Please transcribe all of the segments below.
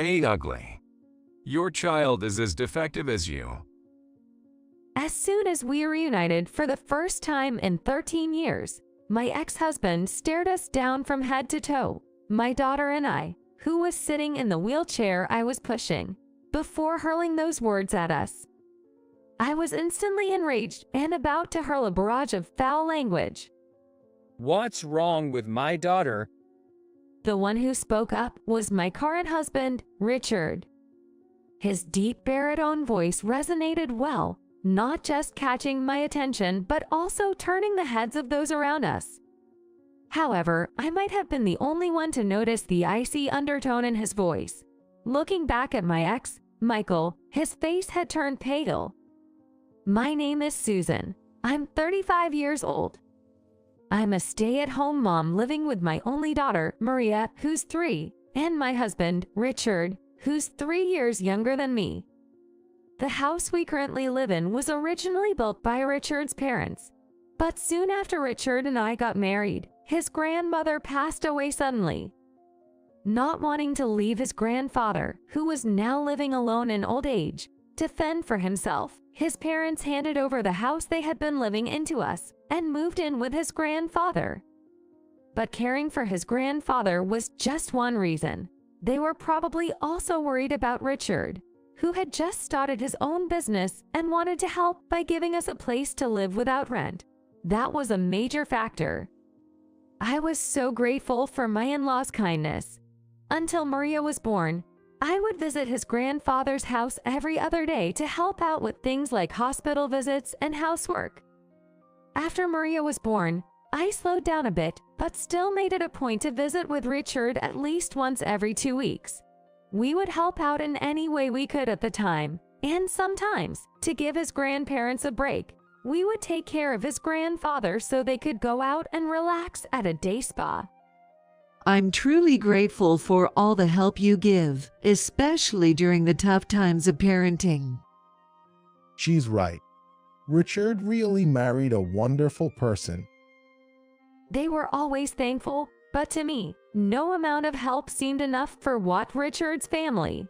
Hey, ugly. Your child is as defective as you. As soon as we reunited for the first time in 13 years, my ex-husband stared us down from head to toe, my daughter and I, who was sitting in the wheelchair I was pushing, before hurling those words at us. I was instantly enraged and about to hurl a barrage of foul language. What's wrong with my daughter? The one who spoke up was my current husband, Richard. His deep baritone voice resonated well, not just catching my attention but also turning the heads of those around us. However, I might have been the only one to notice the icy undertone in his voice. Looking back at my ex, Michael, his face had turned pale. My name is Susan. I'm 35 years old. I'm a stay-at-home mom living with my only daughter, Maria, who's 3, and my husband, Richard, who's 3 years younger than me. The house we currently live in was originally built by Richard's parents, but soon after Richard and I got married, his grandmother passed away suddenly. Not wanting to leave his grandfather, who was now living alone in old age, to fend for himself, his parents handed over the house they had been living in to us and moved in with his grandfather. But caring for his grandfather was just one reason. They were probably also worried about Richard, who had just started his own business and wanted to help by giving us a place to live without rent. That was a major factor. I was so grateful for my in-laws' kindness. Until Maria was born, I would visit his grandfather's house every other day to help out with things like hospital visits and housework. After Maria was born, I slowed down a bit, but still made it a point to visit with Richard at least once every 2 weeks. We would help out in any way we could at the time, and sometimes, to give his grandparents a break, we would take care of his grandfather so they could go out and relax at a day spa. I'm truly grateful for all the help you give, especially during the tough times of parenting. She's right. Richard really married a wonderful person. They were always thankful, but to me, no amount of help seemed enough for what Richard's family,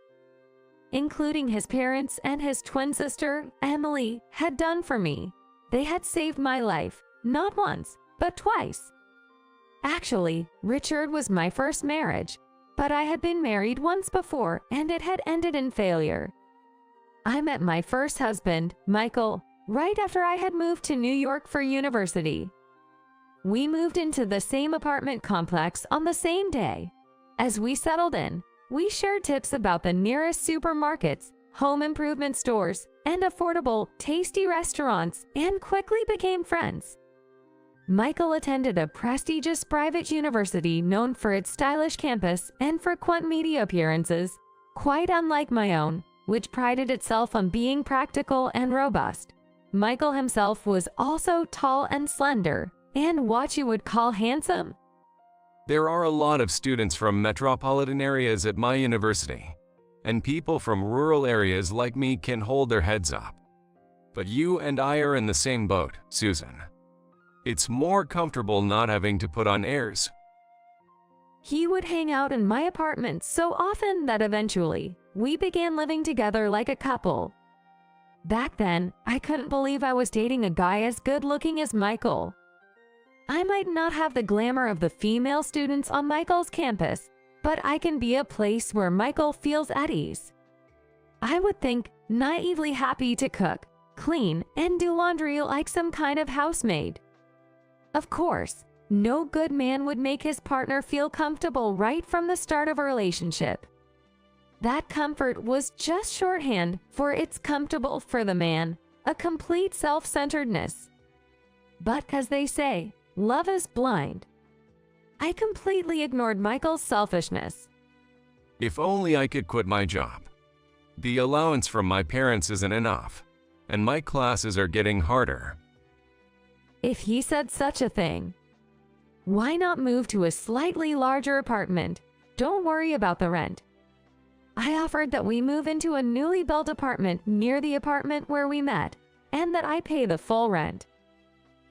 including his parents and his twin sister, Emily, had done for me. They had saved my life, not once, but twice. Actually, Richard was my first marriage, but I had been married once before and it had ended in failure. I met my first husband, Michael, right after I had moved to New York for university. We moved into the same apartment complex on the same day. As we settled in, we shared tips about the nearest supermarkets, home improvement stores, and affordable, tasty restaurants, and quickly became friends. Michael attended a prestigious private university known for its stylish campus and frequent media appearances, quite unlike my own, which prided itself on being practical and robust. Michael himself was also tall and slender, and what you would call handsome. There are a lot of students from metropolitan areas at my university, and people from rural areas like me can hold their heads up. But you and I are in the same boat, Susan. It's more comfortable not having to put on airs. He would hang out in my apartment so often that eventually, we began living together like a couple. Back then, I couldn't believe I was dating a guy as good-looking as Michael. I might not have the glamour of the female students on Michael's campus, but I can be a place where Michael feels at ease. I would think, naively happy to cook, clean, and do laundry like some kind of housemaid. Of course, no good man would make his partner feel comfortable right from the start of a relationship. That comfort was just shorthand for it's comfortable for the man, a complete self-centeredness. But as they say, love is blind. I completely ignored Michael's selfishness. If only I could quit my job. The allowance from my parents isn't enough, and my classes are getting harder. If he said such a thing, why not move to a slightly larger apartment? Don't worry about the rent. I offered that we move into a newly built apartment near the apartment where we met, and that I pay the full rent.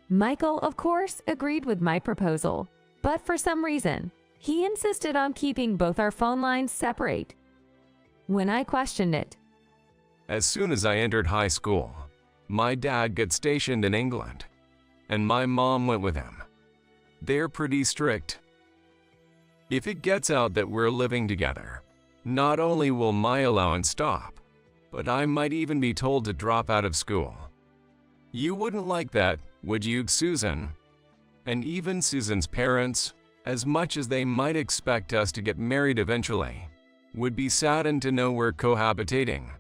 Michael, of course, agreed with my proposal, but for some reason, he insisted on keeping both our phone lines separate. when I questioned it. As soon as I entered high school, my dad got stationed in England, and my mom went with him. They're pretty strict. If it gets out that we're living together, not only will my allowance stop, but I might even be told to drop out of school. You wouldn't like that, would you, Susan? And even Susan's parents, as much as they might expect us to get married eventually, would be saddened to know we're cohabitating.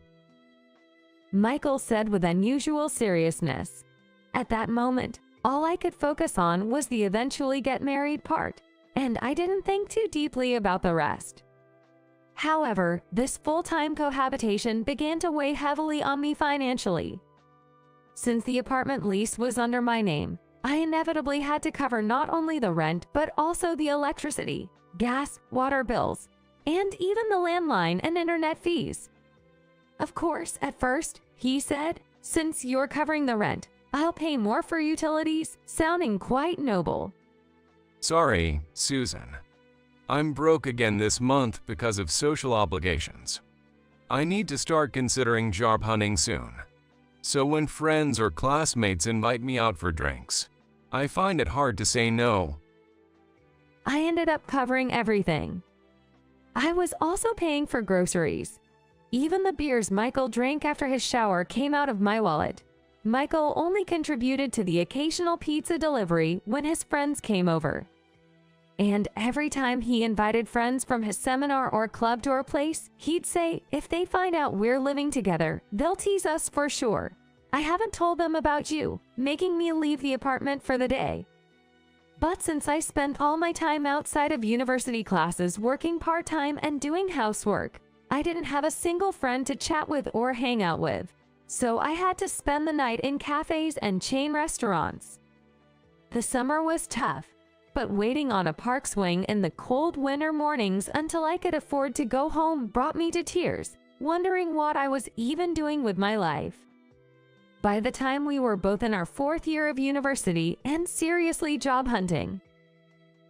Michael said with unusual seriousness. At that moment, all I could focus on was the eventually get married part, and I didn't think too deeply about the rest. However, this full-time cohabitation began to weigh heavily on me financially. Since the apartment lease was under my name, I inevitably had to cover not only the rent but also the electricity, gas, water bills, and even the landline and internet fees. Of course, at first, he said, "Since you're covering the rent, I'll pay more for utilities," sounding quite noble. Sorry, Susan. I'm broke again this month because of social obligations. I need to start considering job hunting soon. So when friends or classmates invite me out for drinks, I find it hard to say no. I ended up covering everything. I was also paying for groceries. Even the beers Michael drank after his shower came out of my wallet. Michael only contributed to the occasional pizza delivery when his friends came over. And every time he invited friends from his seminar or club to our place, he'd say, if they find out we're living together, they'll tease us for sure. I haven't told them about you, making me leave the apartment for the day. But since I spent all my time outside of university classes working part-time and doing housework, I didn't have a single friend to chat with or hang out with. So I had to spend the night in cafes and chain restaurants. The summer was tough, but waiting on a park swing in the cold winter mornings until I could afford to go home brought me to tears, wondering what I was even doing with my life. By the time we were both in our 4th year of university and seriously job hunting,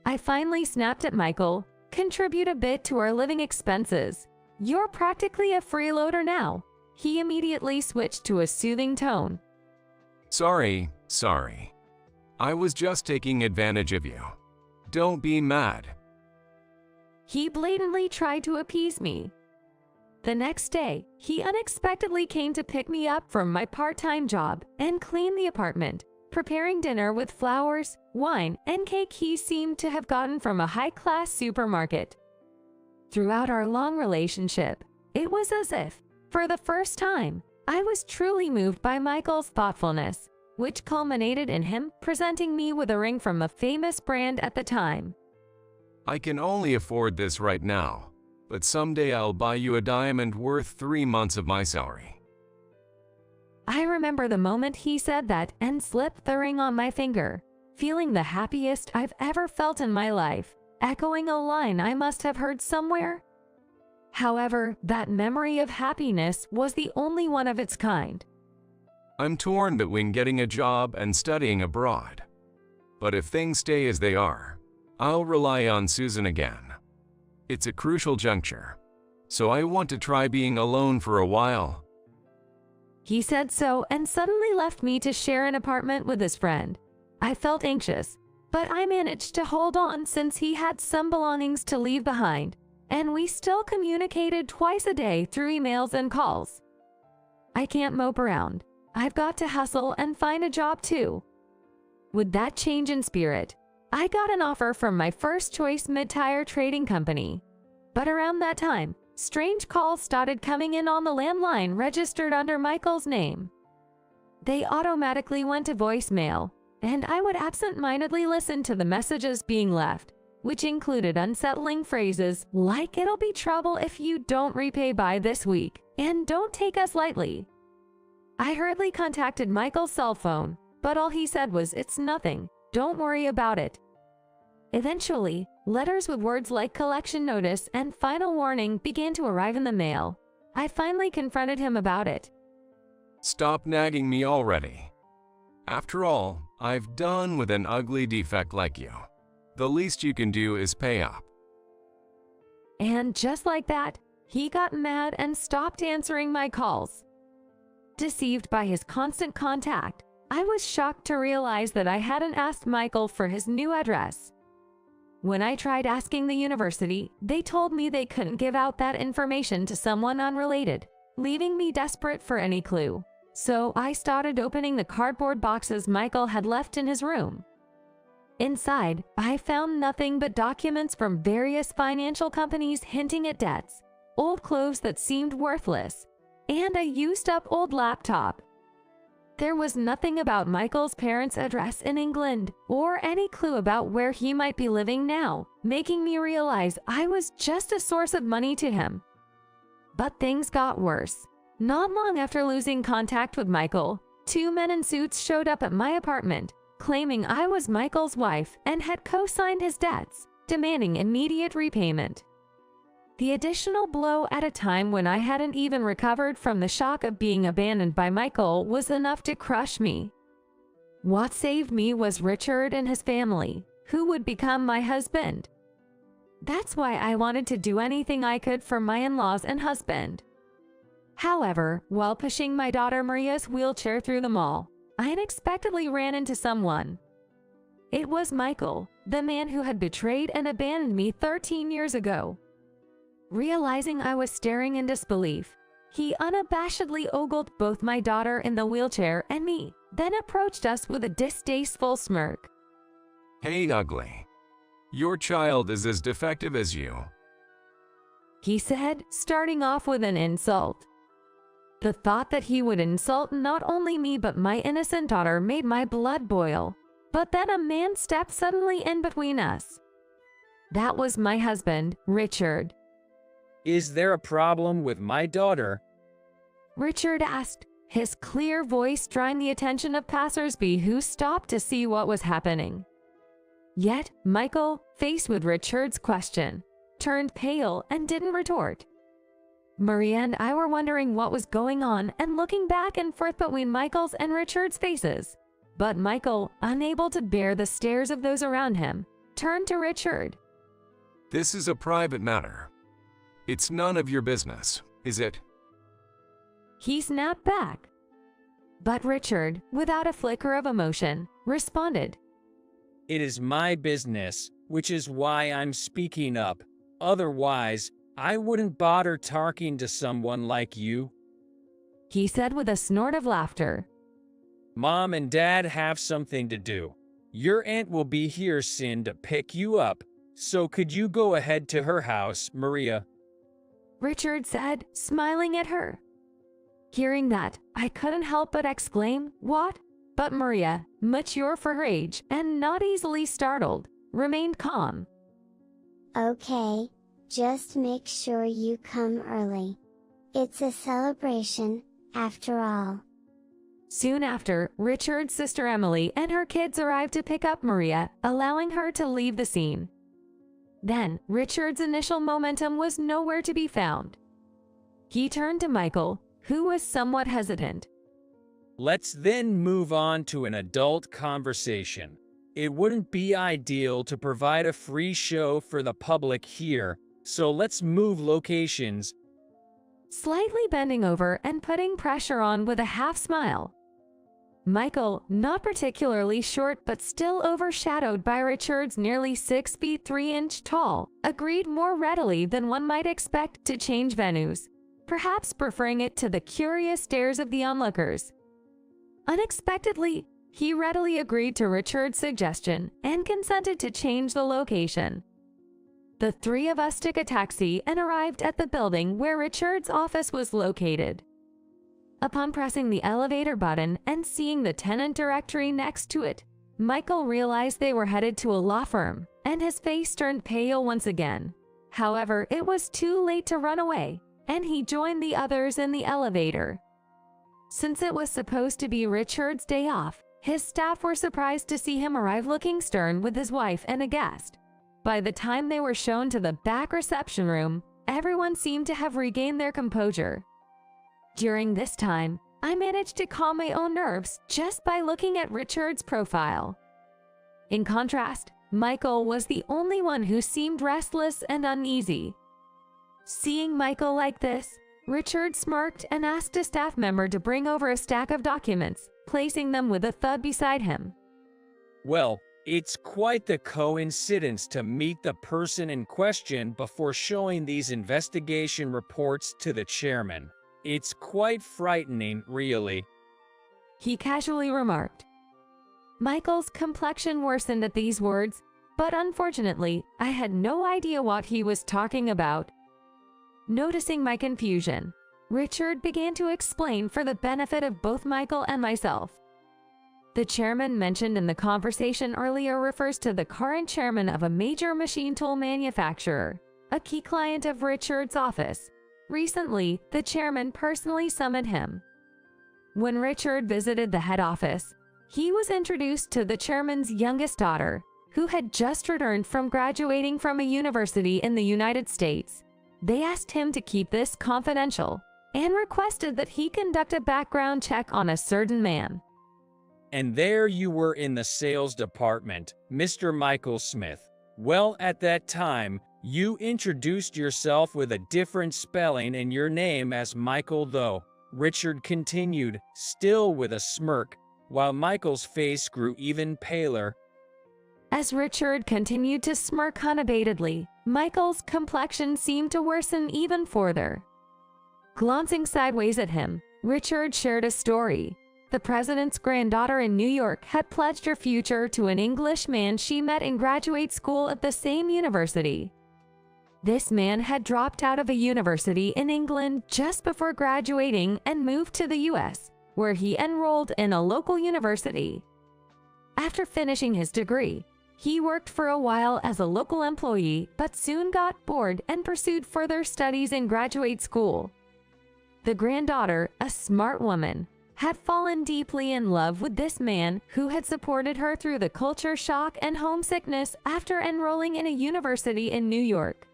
I finally snapped at Michael, "Contribute a bit to our living expenses. You're practically a freeloader now." He immediately switched to a soothing tone. Sorry. I was just taking advantage of you. Don't be mad. He blatantly tried to appease me. The next day, he unexpectedly came to pick me up from my part-time job and clean the apartment, preparing dinner with flowers, wine, and cake he seemed to have gotten from a high-class supermarket. Throughout our long relationship, it was as if, for the first time, I was truly moved by Michael's thoughtfulness, which culminated in him presenting me with a ring from a famous brand at the time. I can only afford this right now, but someday I'll buy you a diamond worth 3 months of my salary. I remember the moment he said that and slipped the ring on my finger, feeling the happiest I've ever felt in my life, echoing a line I must have heard somewhere. However, that memory of happiness was the only one of its kind. I'm torn between getting a job and studying abroad. But if things stay as they are, I'll rely on Susan again. It's a crucial juncture, so I want to try being alone for a while. He said so and suddenly left me to share an apartment with his friend. I felt anxious, but I managed to hold on since he had some belongings to leave behind, and we still communicated twice a day through emails and calls. I can't mope around. I've got to hustle and find a job too. With that change in spirit, I got an offer from my first choice mid-tier trading company. But around that time, strange calls started coming in on the landline registered under Michael's name. They automatically went to voicemail, and I would absent-mindedly listen to the messages being left, which included unsettling phrases like "it'll be trouble if you don't repay by this week," and "don't take us lightly." I hurriedly contacted Michael's cell phone, but all he said was, "It's nothing, don't worry about it." Eventually, letters with words like collection notice and final warning began to arrive in the mail. I finally confronted him about it. Stop nagging me already. After all, I've done with an ugly defect like you. The least you can do is pay up. And just like that, he got mad and stopped answering my calls. Deceived by his constant contact, I was shocked to realize that I hadn't asked Michael for his new address. When I tried asking the university, they told me they couldn't give out that information to someone unrelated, leaving me desperate for any clue. So I started opening the cardboard boxes Michael had left in his room. Inside, I found nothing but documents from various financial companies hinting at debts, old clothes that seemed worthless, and a used-up old laptop. There was nothing about Michael's parents' address in England or any clue about where he might be living now, making me realize I was just a source of money to him. But things got worse. Not long after losing contact with Michael, two men in suits showed up at my apartment, claiming I was Michael's wife and had co-signed his debts, demanding immediate repayment. The additional blow at a time when I hadn't even recovered from the shock of being abandoned by Michael was enough to crush me. What saved me was Richard and his family, who would become my husband. That's why I wanted to do anything I could for my in-laws and husband. However, while pushing my daughter Maria's wheelchair through the mall, I unexpectedly ran into someone. It was Michael, the man who had betrayed and abandoned me 13 years ago. Realizing I was staring in disbelief, he unabashedly ogled both my daughter in the wheelchair and me, then approached us with a distasteful smirk. Hey, ugly. Your child is as defective as you. He said, starting off with an insult. The thought that he would insult not only me but my innocent daughter made my blood boil. But then a man stepped suddenly in between us. That was my husband, Richard. Is there a problem with my daughter? Richard asked, his clear voice drawing the attention of passersby who stopped to see what was happening. Yet, Michael, faced with Richard's question, turned pale and didn't retort. Maria and I were wondering what was going on and looking back and forth between Michael's and Richard's faces. But Michael, unable to bear the stares of those around him, turned to Richard. This is a private matter. It's none of your business, is it? He snapped back. But Richard, without a flicker of emotion, responded. It is my business, which is why I'm speaking up. Otherwise, I wouldn't bother talking to someone like you. He said with a snort of laughter. Mom and Dad have something to do. Your aunt will be here soon to pick you up, so could you go ahead to her house, Maria? Richard said, smiling at her. Hearing that, I couldn't help but exclaim, "What?" But Maria, mature for her age and not easily startled, remained calm. Okay, just make sure you come early. It's a celebration, after all. Soon after, Richard's sister Emily and her kids arrived to pick up Maria, allowing her to leave the scene. Then, Richard's initial momentum was nowhere to be found. He turned to Michael, who was somewhat hesitant. Let's then move on to an adult conversation. It wouldn't be ideal to provide a free show for the public here, so let's move locations. Slightly bending over and putting pressure on with a half smile. Michael, not particularly short but still overshadowed by Richard's nearly 6 feet 3 inch tall, agreed more readily than one might expect to change venues, perhaps preferring it to the curious stares of the onlookers. Unexpectedly, he readily agreed to Richard's suggestion and consented to change the location. The three of us took a taxi and arrived at the building where Richard's office was located. Upon pressing the elevator button and seeing the tenant directory next to it, Michael realized they were headed to a law firm, and his face turned pale once again. However, it was too late to run away, and he joined the others in the elevator. Since it was supposed to be Richard's day off, his staff were surprised to see him arrive looking stern with his wife and a guest. By the time they were shown to the back reception room, everyone seemed to have regained their composure. During this time, I managed to calm my own nerves just by looking at Richard's profile. In contrast, Michael was the only one who seemed restless and uneasy. Seeing Michael like this, Richard smirked and asked a staff member to bring over a stack of documents, placing them with a thud beside him. Well, it's quite the coincidence to meet the person in question before showing these investigation reports to the chairman. It's quite frightening, really. He casually remarked. Michael's complexion worsened at these words, but unfortunately, I had no idea what he was talking about. Noticing my confusion, Richard began to explain for the benefit of both Michael and myself. The chairman mentioned in the conversation earlier refers to the current chairman of a major machine tool manufacturer, a key client of Richard's office. Recently, the chairman personally summoned him. When Richard visited the head office, he was introduced to the chairman's youngest daughter, who had just returned from graduating from a university in the United States. They asked him to keep this confidential and requested that he conduct a background check on a certain man. And there you were in the sales department, Mr. Michael Smith. Well, at that time, you introduced yourself with a different spelling in your name as Michael, though, Richard continued, still with a smirk, while Michael's face grew even paler. As Richard continued to smirk unabatedly, Michael's complexion seemed to worsen even further. Glancing sideways at him, Richard shared a story. The president's granddaughter in New York had pledged her future to an English man she met in graduate school at the same university. This man had dropped out of a university in England just before graduating and moved to the US, where he enrolled in a local university. After finishing his degree, he worked for a while as a local employee but soon got bored and pursued further studies in graduate school. The granddaughter, a smart woman, had fallen deeply in love with this man who had supported her through the culture shock and homesickness after enrolling in a university in New York.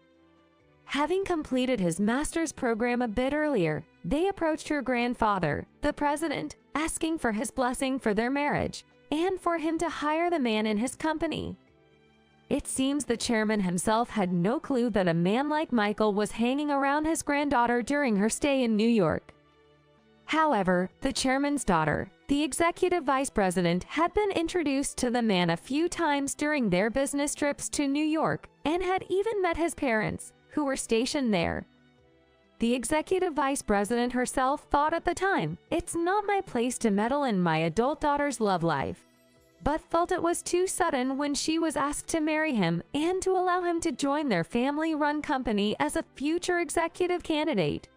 Having completed his master's program a bit earlier, they approached her grandfather, the president, asking for his blessing for their marriage and for him to hire the man in his company. It seems the chairman himself had no clue that a man like Michael was hanging around his granddaughter during her stay in New York. However, the chairman's daughter, the executive vice president, had been introduced to the man a few times during their business trips to New York and had even met his parents, who were stationed there. The executive vice president herself thought at the time, "It's not my place to meddle in my adult daughter's love life," but felt it was too sudden when she was asked to marry him and to allow him to join their family-run company as a future executive candidate.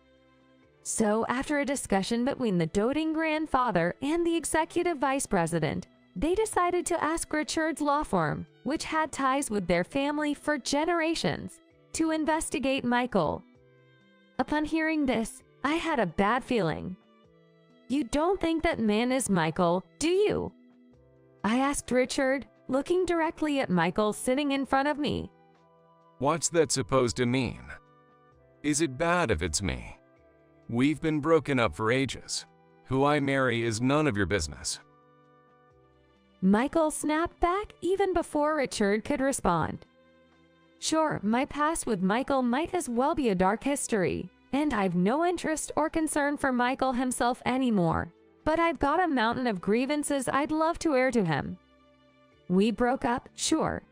So, after a discussion between the doting grandfather and the executive vice president, they decided to ask Richard's law firm, which had ties with their family for generations, to investigate Michael. Upon hearing this, I had a bad feeling. "You don't think that man is Michael, do you?" I asked Richard, looking directly at Michael sitting in front of me. What's that supposed to mean? Is it bad if it's me? We've been broken up for ages. Who I marry is none of your business. Michael snapped back even before Richard could respond. Sure, my past with Michael might as well be a dark history, and I've no interest or concern for Michael himself anymore, but I've got a mountain of grievances I'd love to air to him. We broke up, sure,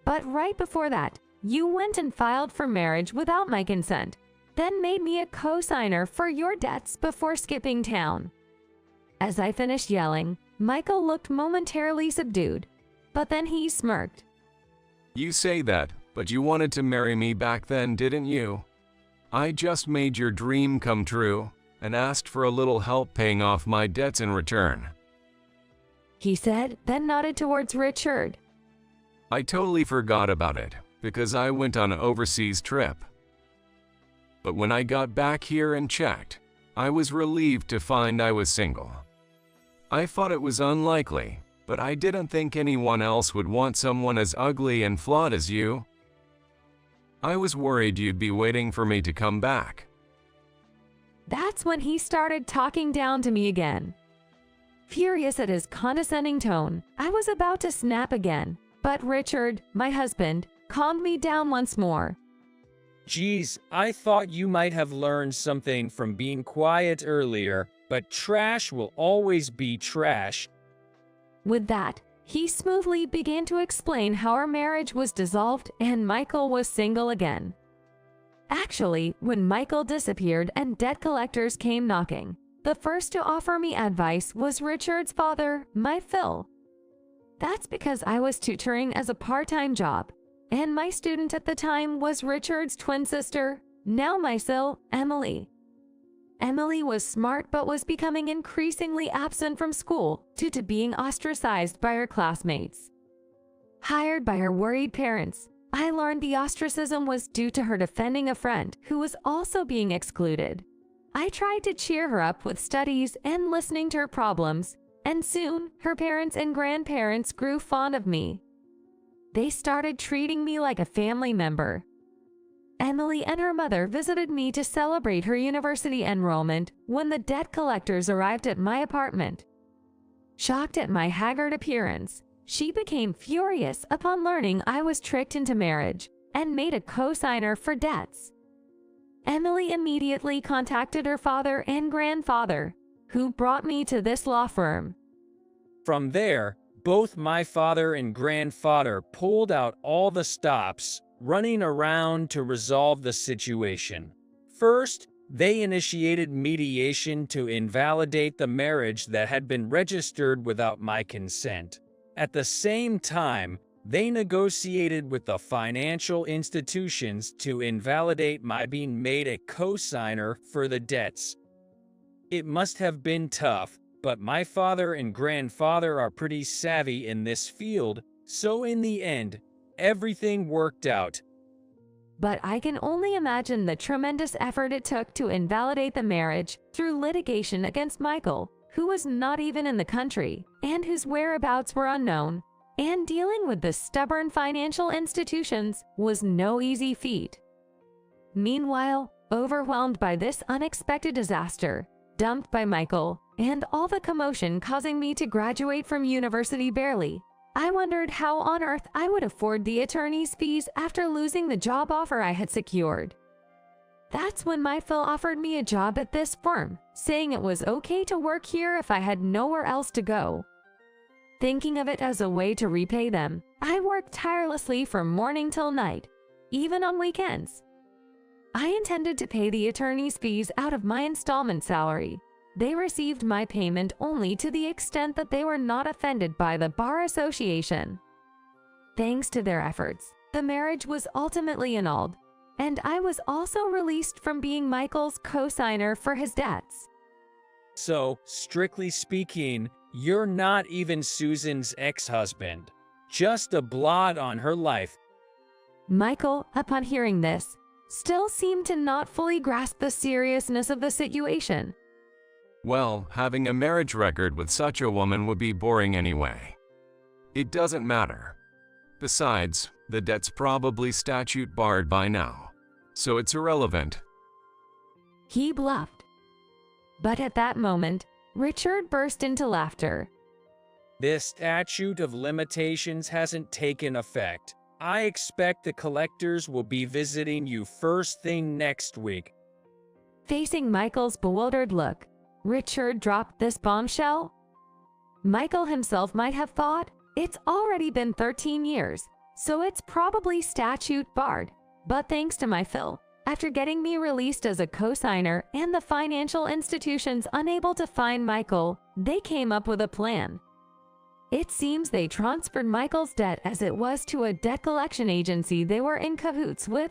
but right before that, you went and filed for marriage without my consent, then made me a co-signer for your debts before skipping town. As I finished yelling, Michael looked momentarily subdued, but then he smirked. You say that, but you wanted to marry me back then, didn't you? I just made your dream come true and asked for a little help paying off my debts in return. He said, then nodded towards Richard. I totally forgot about it because I went on an overseas trip. But when I got back here and checked, I was relieved to find I was single. I thought it was unlikely, but I didn't think anyone else would want someone as ugly and flawed as you. I was worried you'd be waiting for me to come back. That's when he started talking down to me again. Furious at his condescending tone, I was about to snap again, but Richard, my husband, calmed me down once more. Geez, I thought you might have learned something from being quiet earlier, but trash will always be trash. With that, he smoothly began to explain how our marriage was dissolved and Michael was single again. Actually, when Michael disappeared and debt collectors came knocking, the first to offer me advice was Richard's father, my Phil. That's because I was tutoring as a part-time job, and my student at the time was Richard's twin sister, now my Sil, Emily. Emily was smart but was becoming increasingly absent from school due to being ostracized by her classmates. Hired by her worried parents, I learned the ostracism was due to her defending a friend who was also being excluded. I tried to cheer her up with studies and listening to her problems, and soon her parents and grandparents grew fond of me. They started treating me like a family member. Emily and her mother visited me to celebrate her university enrollment when the debt collectors arrived at my apartment. Shocked at my haggard appearance, she became furious upon learning I was tricked into marriage and made a co-signer for debts. Emily immediately contacted her father and grandfather, who brought me to this law firm. From there, both my father and grandfather pulled out all the stops, running around to resolve the situation. First, they initiated mediation to invalidate the marriage that had been registered without my consent. At the same time, they negotiated with the financial institutions to invalidate my being made a co-signer for the debts. It must have been tough, but my father and grandfather are pretty savvy in this field, so in the end, everything worked out. But I can only imagine the tremendous effort it took to invalidate the marriage through litigation against Michael, who was not even in the country and whose whereabouts were unknown. And dealing with the stubborn financial institutions was no easy feat. Meanwhile, overwhelmed by this unexpected disaster, dumped by Michael, and all the commotion causing me to graduate from university barely, I wondered how on earth I would afford the attorney's fees after losing the job offer I had secured. That's when my Phil offered me a job at this firm, saying it was okay to work here if I had nowhere else to go. Thinking of it as a way to repay them, I worked tirelessly from morning till night, even on weekends. I intended to pay the attorney's fees out of my installment salary. They received my payment only to the extent that they were not offended by the Bar Association. Thanks to their efforts, the marriage was ultimately annulled, and I was also released from being Michael's co-signer for his debts. So, strictly speaking, you're not even Susan's ex-husband, just a blot on her life. Michael, upon hearing this, still seemed to not fully grasp the seriousness of the situation. Well, having a marriage record with such a woman would be boring anyway. It doesn't matter. Besides, the debt's probably statute barred by now, so it's irrelevant. He bluffed. But at that moment, Richard burst into laughter. This statute of limitations hasn't taken effect. I expect the collectors will be visiting you first thing next week. Facing Michael's bewildered look, Richard dropped this bombshell. Michael himself might have thought, it's already been 13 years, so it's probably statute barred. But thanks to my Phil, after getting me released as a co-signer and the financial institutions unable to find Michael, they came up with a plan. It seems they transferred Michael's debt as it was to a debt collection agency they were in cahoots with.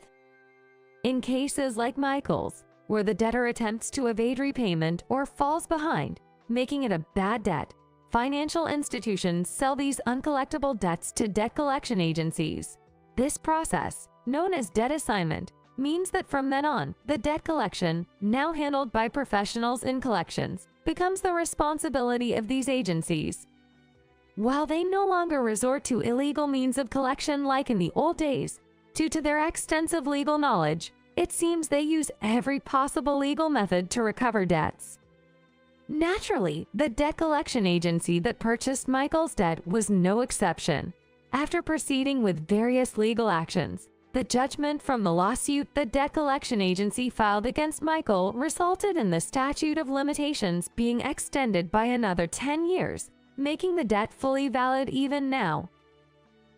In cases like Michael's, where the debtor attempts to evade repayment or falls behind, making it a bad debt, financial institutions sell these uncollectible debts to debt collection agencies. This process, known as debt assignment, means that from then on, the debt collection, now handled by professionals in collections, becomes the responsibility of these agencies. While they no longer resort to illegal means of collection like in the old days, due to their extensive legal knowledge, it seems they use every possible legal method to recover debts. Naturally, the debt collection agency that purchased Michael's debt was no exception. After proceeding with various legal actions, The judgment from the lawsuit the debt collection agency filed against Michael resulted in the statute of limitations being extended by another 10 years, making the debt fully valid even now.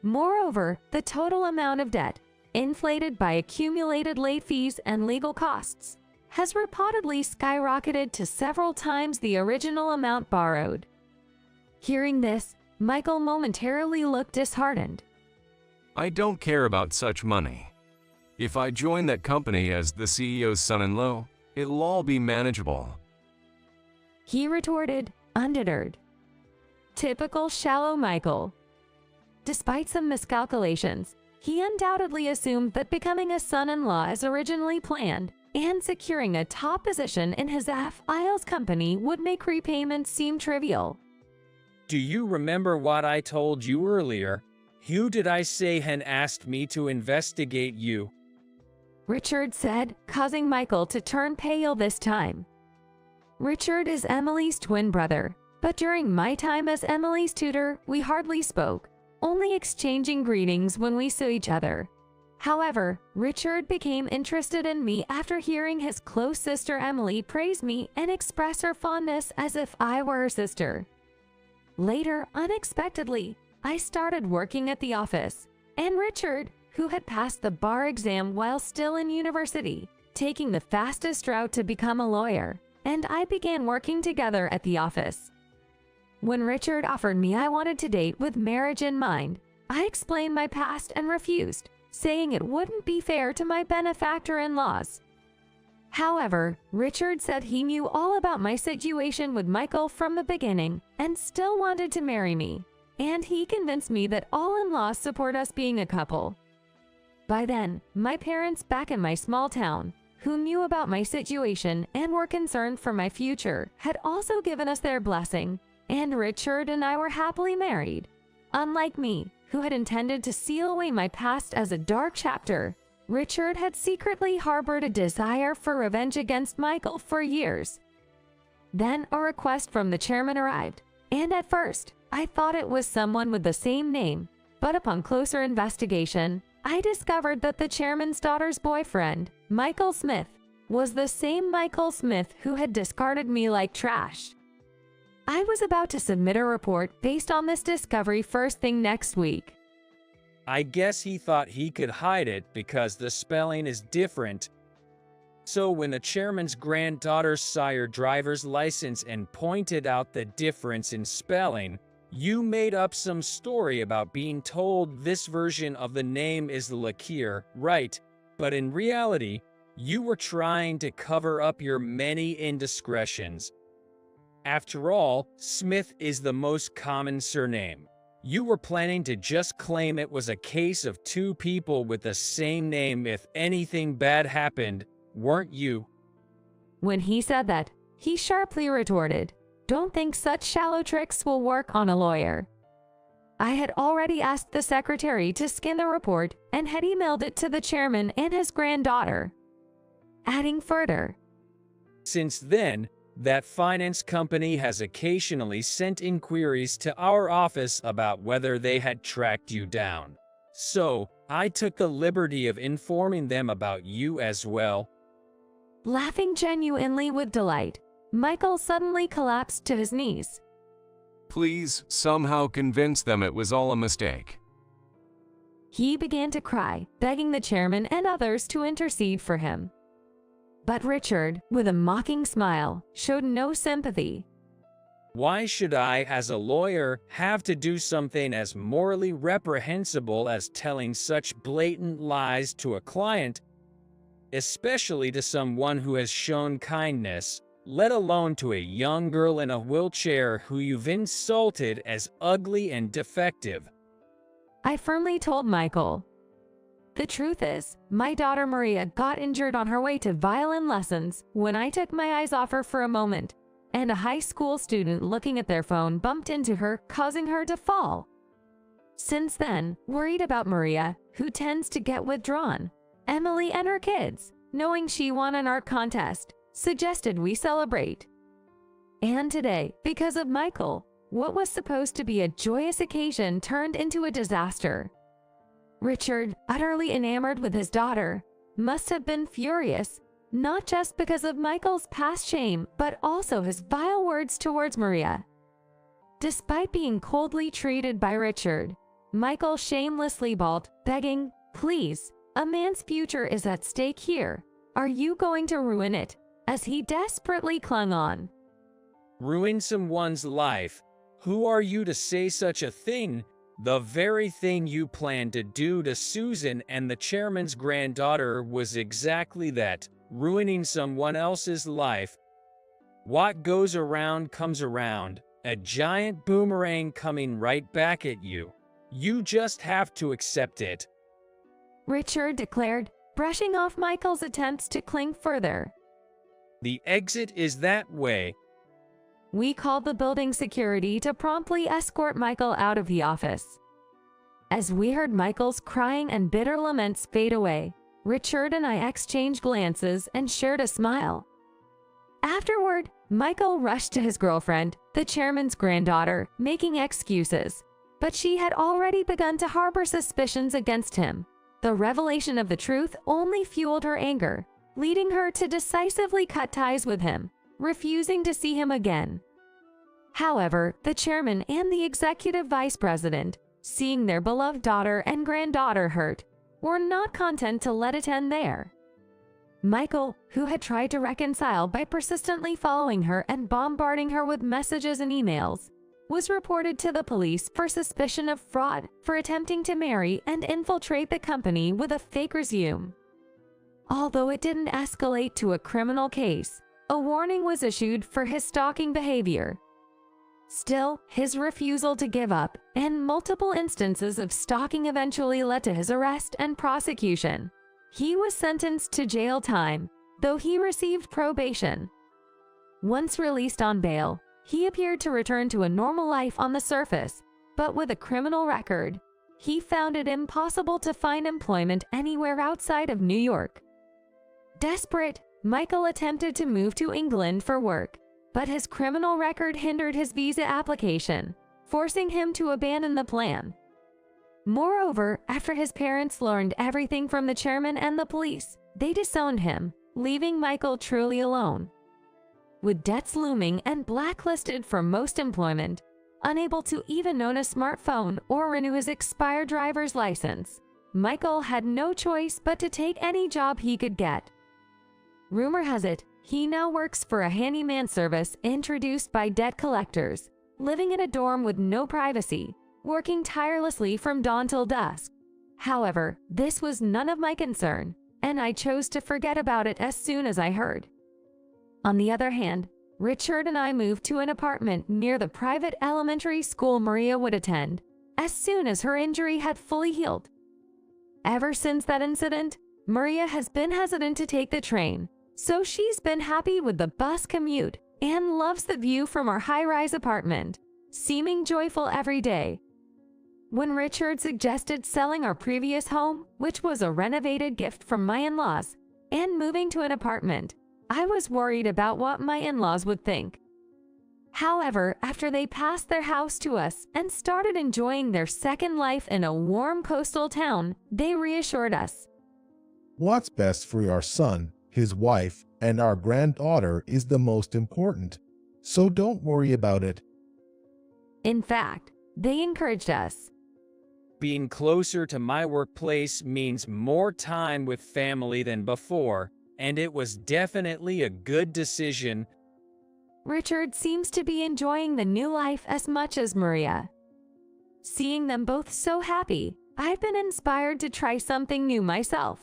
Moreover, the total amount of debt, inflated by accumulated late fees and legal costs, has reportedly skyrocketed to several times the original amount borrowed. Hearing this, Michael momentarily looked disheartened. I don't care about such money. If I join that company as the CEO's son-in-law, it'll all be manageable. He retorted, undeterred. Typical shallow Michael. Despite some miscalculations, he undoubtedly assumed that becoming a son-in-law as originally planned and securing a top position in his FIL's company would make repayments seem trivial. Do you remember what I told you earlier? Who did I say had asked me to investigate you? Richard said, causing Michael to turn pale this time. Richard is Emily's twin brother, but during my time as Emily's tutor, we hardly spoke, only exchanging greetings when we saw each other. However, Richard became interested in me after hearing his close sister Emily praise me and express her fondness as if I were her sister. Later, unexpectedly, I started working at the office, and Richard, who had passed the bar exam while still in university, taking the fastest route to become a lawyer, and I began working together at the office. When Richard offered me I wanted to date with marriage in mind, I explained my past and refused, saying it wouldn't be fair to my benefactor-in-laws. However, Richard said he knew all about my situation with Michael from the beginning and still wanted to marry me, and he convinced me that all in-laws support us being a couple. By then, my parents back in my small town, who knew about my situation and were concerned for my future, had also given us their blessing, and Richard and I were happily married. Unlike me, who had intended to seal away my past as a dark chapter, Richard had secretly harbored a desire for revenge against Michael for years. Then a request from the chairman arrived, and at first, I thought it was someone with the same name, but upon closer investigation, I discovered that the chairman's daughter's boyfriend, Michael Smith, was the same Michael Smith who had discarded me like trash. I was about to submit a report based on this discovery first thing next week. I guess he thought he could hide it because the spelling is different. So when the chairman's granddaughter saw your driver's license and pointed out the difference in spelling, you made up some story about being told this version of the name is Lakir, right? But in reality, you were trying to cover up your many indiscretions. After all, Smith is the most common surname. You were planning to just claim it was a case of two people with the same name if anything bad happened, weren't you? When he said that, he sharply retorted, "Don't think such shallow tricks will work on a lawyer." I had already asked the secretary to scan the report and had emailed it to the chairman and his granddaughter. Adding further, Since then, that finance company has occasionally sent inquiries to our office about whether they had tracked you down. So, I took the liberty of informing them about you as well. laughing genuinely with delight, Michael suddenly collapsed to his knees. Please, somehow convince them it was all a mistake. He began to cry, begging the chairman and others to intercede for him. But Richard, with a mocking smile, showed no sympathy. Why should I, as a lawyer, have to do something as morally reprehensible as telling such blatant lies to a client, especially to someone who has shown kindness, let alone to a young girl in a wheelchair who you've insulted as ugly and defective? I firmly told Michael. The truth is, my daughter Maria got injured on her way to violin lessons when I took my eyes off her for a moment, and a high school student looking at their phone bumped into her, causing her to fall. Since then, worried about Maria, who tends to get withdrawn, Emily and her kids, knowing she won an art contest, suggested we celebrate. And today, because of Michael, what was supposed to be a joyous occasion turned into a disaster. Richard, utterly enamored with his daughter, must have been furious, not just because of Michael's past shame, but also his vile words towards Maria. Despite being coldly treated by Richard, Michael shamelessly bawled, begging, "Please, a man's future is at stake here. Are you going to ruin it?" as he desperately clung on. Ruin someone's life? Who are you to say such a thing? The very thing you planned to do to Susan and the chairman's granddaughter was exactly that, ruining someone else's life. What goes around comes around, a giant boomerang coming right back at you. You just have to accept it. Richard declared, brushing off Michael's attempts to cling further. The exit is that way. We called the building security to promptly escort Michael out of the office. As we heard Michael's crying and bitter laments fade away, Richard and I exchanged glances and shared a smile. Afterward, Michael rushed to his girlfriend, the chairman's granddaughter, making excuses, but she had already begun to harbor suspicions against him. The revelation of the truth only fueled her anger, leading her to decisively cut ties with him, refusing to see him again. However, the chairman and the executive vice president, seeing their beloved daughter and granddaughter hurt, were not content to let it end there. Michael, who had tried to reconcile by persistently following her and bombarding her with messages and emails, was reported to the police for suspicion of fraud for attempting to marry and infiltrate the company with a fake resume. Although it didn't escalate to a criminal case, a warning was issued for his stalking behavior. Still, his refusal to give up and multiple instances of stalking eventually led to his arrest and prosecution. He was sentenced to jail time, though he received probation. Once released on bail, he appeared to return to a normal life on the surface, but with a criminal record, he found it impossible to find employment anywhere outside of New York. Desperate, Michael attempted to move to England for work, but his criminal record hindered his visa application, forcing him to abandon the plan. Moreover, after his parents learned everything from the chairman and the police, they disowned him, leaving Michael truly alone. With debts looming and blacklisted from most employment, unable to even own a smartphone or renew his expired driver's license, Michael had no choice but to take any job he could get. Rumor has it, he now works for a handyman service introduced by debt collectors, living in a dorm with no privacy, working tirelessly from dawn till dusk. However, this was none of my concern, and I chose to forget about it as soon as I heard. On the other hand, Richard and I moved to an apartment near the private elementary school Maria would attend, as soon as her injury had fully healed. Ever since that incident, Maria has been hesitant to take the train, so she's been happy with the bus commute and loves the view from our high-rise apartment, seeming joyful every day. When Richard suggested selling our previous home, which was a renovated gift from my in-laws, and moving to an apartment, I was worried about what my in-laws would think. However, after they passed their house to us and started enjoying their second life in a warm coastal town, they reassured us. What's best for your son, his wife, and our granddaughter is the most important, so don't worry about it. In fact, they encouraged us. Being closer to my workplace means more time with family than before, and it was definitely a good decision. Richard seems to be enjoying the new life as much as Maria. Seeing them both so happy, I've been inspired to try something new myself.